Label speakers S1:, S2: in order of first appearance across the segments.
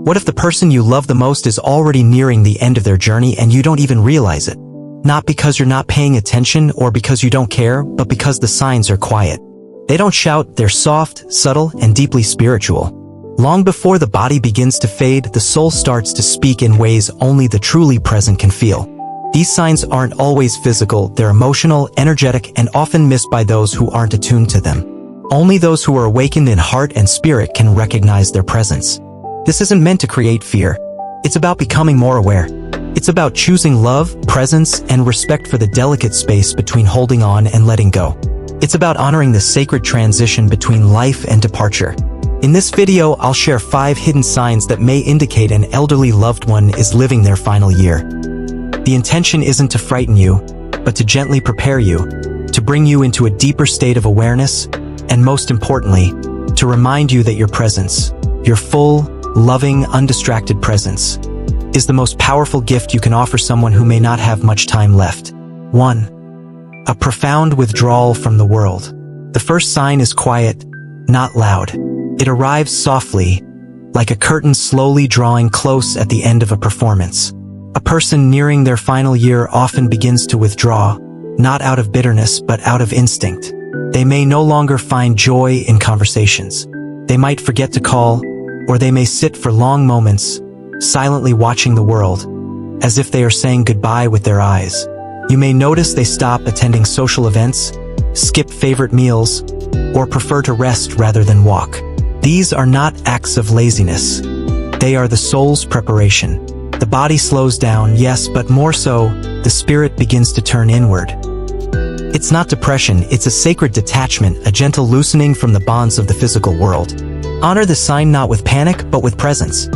S1: What if the person you love the most is already nearing the end of their journey and you don't even realize it? Not because you're not paying attention or because you don't care, but because the signs are quiet. They don't shout, they're soft, subtle, and deeply spiritual. Long before the body begins to fade, the soul starts to speak in ways only the truly present can feel. These signs aren't always physical, they're emotional, energetic, and often missed by those who aren't attuned to them. Only those who are awakened in heart and spirit can recognize their presence. This isn't meant to create fear. It's about becoming more aware. It's about choosing love, presence, and respect for the delicate space between holding on and letting go. It's about honoring the sacred transition between life and departure. In this video, I'll share 5 hidden signs that may indicate an elderly loved one is living their final year. The intention isn't to frighten you, but to gently prepare you, to bring you into a deeper state of awareness, and most importantly, to remind you that your presence, your full, loving, undistracted presence, is the most powerful gift you can offer someone who may not have much time left. 1. A profound withdrawal from the world. The first sign is quiet, not loud. It arrives softly, like a curtain slowly drawing close at the end of a performance. A person nearing their final year often begins to withdraw, not out of bitterness but out of instinct. They may no longer find joy in conversations. They might forget to call, or they may sit for long moments, silently watching the world, as if they are saying goodbye with their eyes. You may notice they stop attending social events, skip favorite meals, or prefer to rest rather than walk. These are not acts of laziness. They are the soul's preparation. The body slows down, yes, but more so, the spirit begins to turn inward. It's not depression, it's a sacred detachment, a gentle loosening from the bonds of the physical world. Honor the sign not with panic, but with presence.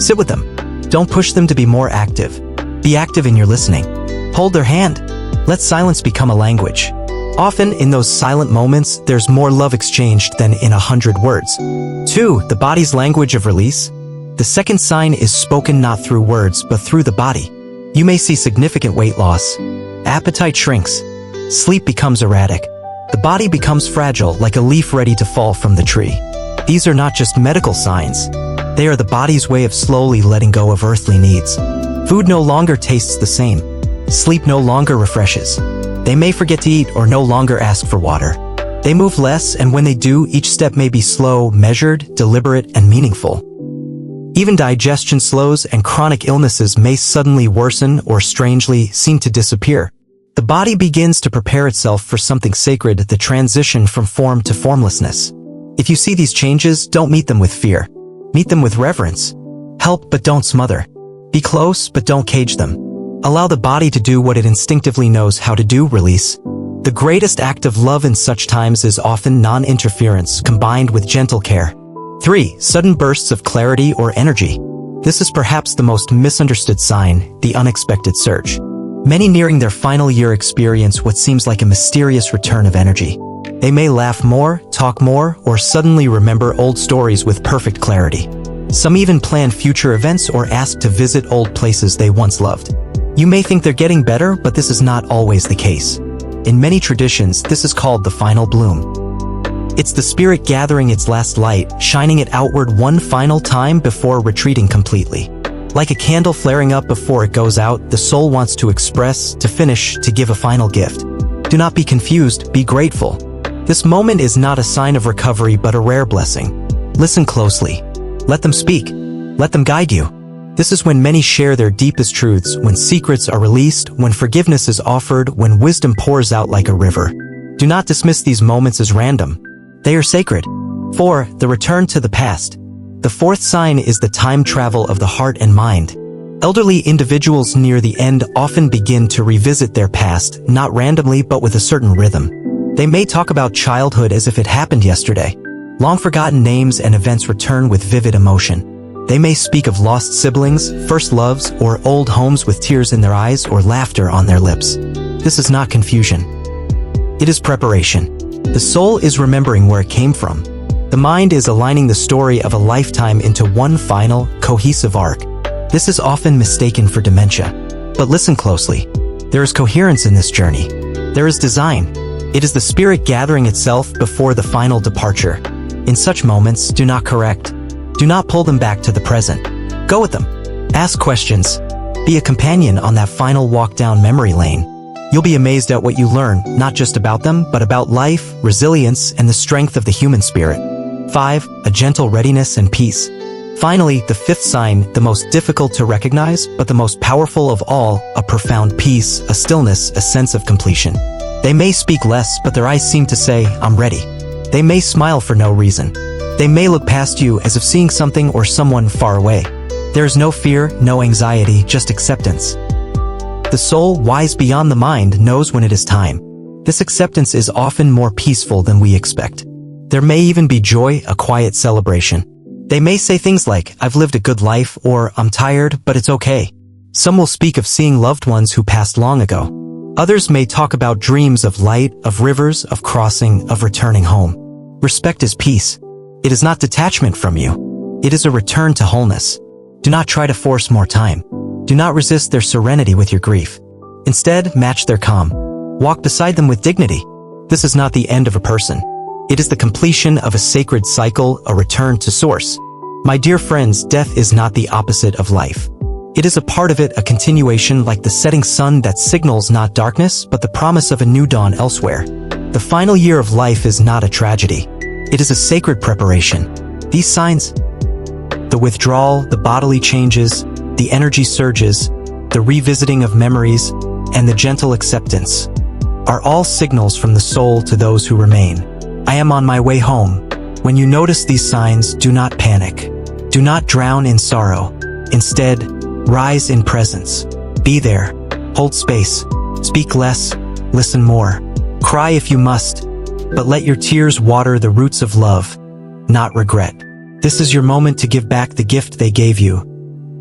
S1: Sit with them. Don't push them to be more active. Be active in your listening. Hold their hand. Let silence become a language. Often, in those silent moments, there's more love exchanged than in 100 words. 2. The body's language of release. The second sign is spoken not through words, but through the body. You may see significant weight loss. Appetite shrinks. Sleep becomes erratic. The body becomes fragile, like a leaf ready to fall from the tree. These are not just medical signs. They are the body's way of slowly letting go of earthly needs. Food no longer tastes the same. Sleep no longer refreshes. They may forget to eat or no longer ask for water. They move less, and when they do, each step may be slow, measured, deliberate, and meaningful. Even digestion slows, and chronic illnesses may suddenly worsen or strangely seem to disappear. The body begins to prepare itself for something sacred, the transition from form to formlessness. If you see these changes, don't meet them with fear. Meet them with reverence. Help, but don't smother. Be close, but don't cage them. Allow the body to do what it instinctively knows how to do. Release. The greatest act of love in such times is often non-interference combined with gentle care. 3. Sudden bursts of clarity or energy. This is perhaps the most misunderstood sign, the unexpected surge. Many nearing their final year experience what seems like a mysterious return of energy. They may laugh more, talk more, or suddenly remember old stories with perfect clarity. Some even plan future events or ask to visit old places they once loved. You may think they're getting better, but this is not always the case. In many traditions, this is called the final bloom. It's the spirit gathering its last light, shining it outward one final time before retreating completely. Like a candle flaring up before it goes out, the soul wants to express, to finish, to give a final gift. Do not be confused, be grateful. This moment is not a sign of recovery but a rare blessing. Listen closely. Let them speak. Let them guide you. This is when many share their deepest truths, when secrets are released, when forgiveness is offered, when wisdom pours out like a river. Do not dismiss these moments as random. They are sacred. 4. The return to the past. The fourth sign is the time travel of the heart and mind. Elderly individuals near the end often begin to revisit their past, not randomly but with a certain rhythm. They may talk about childhood as if it happened yesterday. Long-forgotten names and events return with vivid emotion. They may speak of lost siblings, first loves, or old homes with tears in their eyes or laughter on their lips. This is not confusion. It is preparation. The soul is remembering where it came from. The mind is aligning the story of a lifetime into one final, cohesive arc. This is often mistaken for dementia. But listen closely. There is coherence in this journey. There is design. It is the spirit gathering itself before the final departure. In such moments, do not correct. Do not pull them back to the present. Go with them. Ask questions. Be a companion on that final walk down memory lane. You'll be amazed at what you learn, not just about them, but about life, resilience, and the strength of the human spirit. 5. A gentle readiness and peace. Finally, the fifth sign, the most difficult to recognize, but the most powerful of all, a profound peace, a stillness, a sense of completion. They may speak less, but their eyes seem to say, I'm ready. They may smile for no reason. They may look past you as if seeing something or someone far away. There is no fear, no anxiety, just acceptance. The soul, wise beyond the mind, knows when it is time. This acceptance is often more peaceful than we expect. There may even be joy, a quiet celebration. They may say things like, I've lived a good life, or I'm tired, but it's okay. Some will speak of seeing loved ones who passed long ago. Others may talk about dreams of light, of rivers, of crossing, of returning home. Respect is peace. It is not detachment from you. It is a return to wholeness. Do not try to force more time. Do not resist their serenity with your grief. Instead, match their calm. Walk beside them with dignity. This is not the end of a person. It is the completion of a sacred cycle, a return to source. My dear friends, death is not the opposite of life. It is a part of it, a continuation like the setting sun that signals not darkness, but the promise of a new dawn elsewhere. The final year of life is not a tragedy. It is a sacred preparation. These signs, the withdrawal, the bodily changes, the energy surges, the revisiting of memories, and the gentle acceptance, are all signals from the soul to those who remain. I am on my way home. When you notice these signs, do not panic. Do not drown in sorrow. Instead, rise in presence. Be there. Hold space. Speak less. Listen more. Cry if you must, but let your tears water the roots of love, not regret. This is your moment to give back the gift they gave you.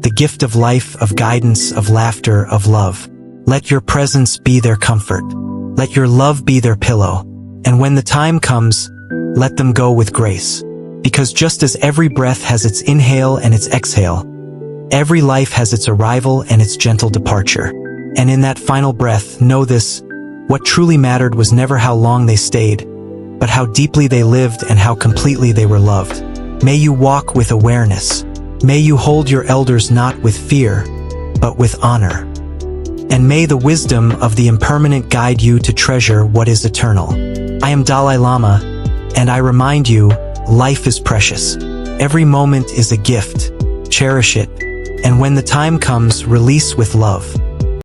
S1: The gift of life, of guidance, of laughter, of love. Let your presence be their comfort. Let your love be their pillow. And when the time comes, let them go with grace. Because just as every breath has its inhale and its exhale, every life has its arrival and its gentle departure. And in that final breath, know this, what truly mattered was never how long they stayed, but how deeply they lived and how completely they were loved. May you walk with awareness. May you hold your elders not with fear, but with honor. And may the wisdom of the impermanent guide you to treasure what is eternal. I am Dalai Lama, and I remind you, life is precious. Every moment is a gift. Cherish it, and when the time comes, release with love.